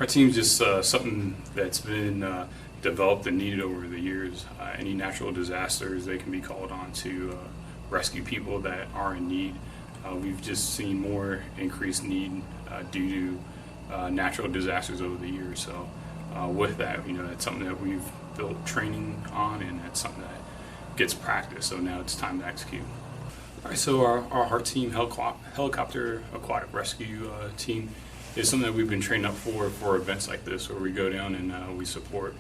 Our team's just something that's been developed and needed over the years. Any natural disasters, they can be called on to rescue people that are in need. We've just seen more increased need due to natural disasters over the years. So with that, that's something that we've built training on, and that's something that gets practice. So now it's time to execute. All right, so our team, helicopter aquatic rescue team, is something that we've been trained up for events like this, where we go down and we support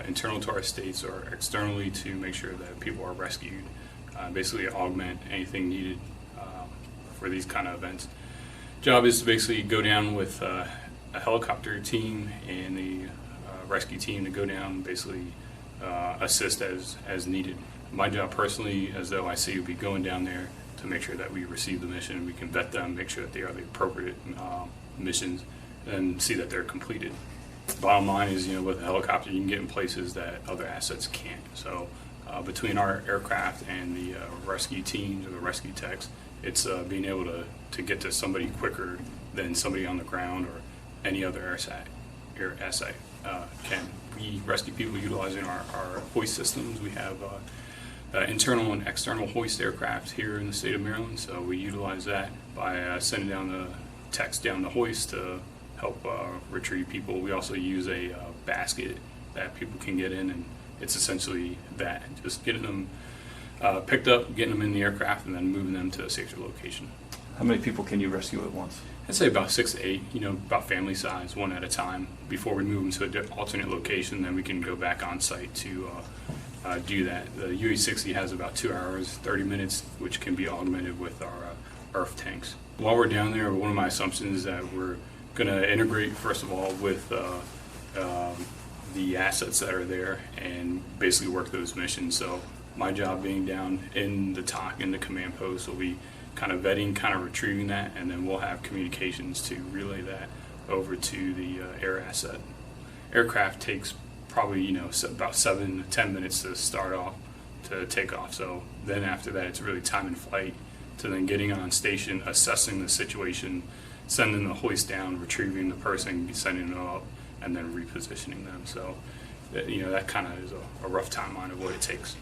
internal to our states or externally to make sure that people are rescued, basically augment anything needed for these kind of events. Job is to basically go down with a helicopter team and the rescue team to go down and basically assist as needed. My job personally, as though I see, would be going down there to make sure that we receive the mission, we can vet them, make sure that they are the appropriate missions, and see that they're completed. Bottom line is, with a helicopter, you can get in places that other assets can't. So between our aircraft and the rescue teams or the rescue techs, it's being able to get to somebody quicker than somebody on the ground or any other air asset can. We rescue people utilizing our hoist systems. We have internal and external hoist aircraft here in the state of Maryland, so we utilize that by sending down the techs down the hoist to help retrieve people. We also use a basket that people can get in, and it's essentially that, just getting them picked up, getting them in the aircraft, and then moving them to a safer location. How many people can you rescue at once? I'd say about 6 to 8, about family size, one at a time, before we move them to an alternate location. Then we can go back on site to do that. The UH-60 has about 2 hours, 30 minutes, which can be augmented with our earth tanks. While we're down there, one of my assumptions is that we're going to integrate, first of all, with the assets that are there and basically work those missions. So my job being down in the TOC, in the command post, will be kind of vetting, kind of retrieving that, and then we'll have communications to relay that over to the air asset. Aircraft takes probably about 7 to 10 minutes to start off, to take off. So then after that, it's really time in flight to then getting on station, assessing the situation, sending the hoist down, retrieving the person, sending them up, and then repositioning them. So that kind of is a rough timeline of what it takes.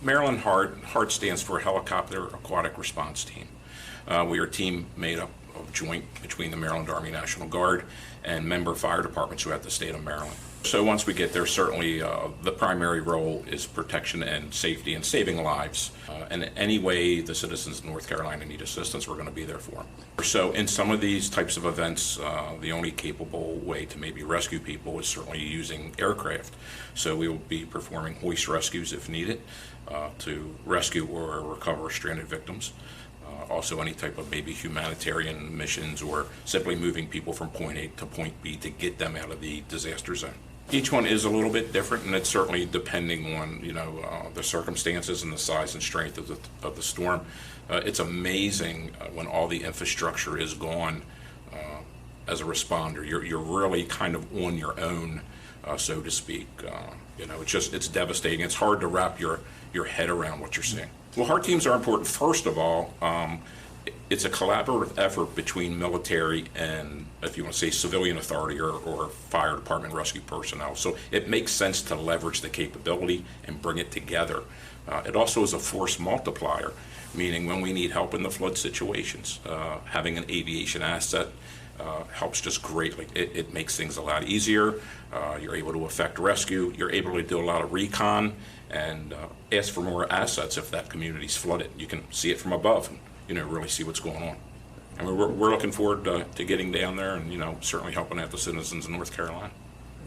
Maryland HART stands for Helicopter Aquatic Response Team. We are a team made up of joint between the Maryland Army National Guard and member fire departments throughout the state of Maryland. So once we get there, certainly the primary role is protection and safety and saving lives. And any way the citizens of North Carolina need assistance, we're going to be there for them. So in some of these types of events, the only capable way to maybe rescue people is certainly using aircraft. So we will be performing hoist rescues if needed to rescue or recover stranded victims. Also any type of maybe humanitarian missions or simply moving people from point A to point B to get them out of the disaster zone. Each one is a little bit different, and it's certainly depending on the circumstances and the size and strength of the storm. It's amazing when all the infrastructure is gone as a responder. You're really kind of on your own, so to speak. It's devastating. It's hard to wrap your head around what you're seeing. Well, HART teams are important. First of all, it's a collaborative effort between military and, if you want to say, civilian authority or fire department rescue personnel. So it makes sense to leverage the capability and bring it together. It also is a force multiplier, meaning when we need help in the flood situations, having an aviation asset helps just greatly. It makes things a lot easier. You're able to effect rescue. You're able to do a lot of recon and ask for more assets if that community's flooded. You can see it from above and really see what's going on. And we're looking forward to getting down there and certainly helping out the citizens of North Carolina.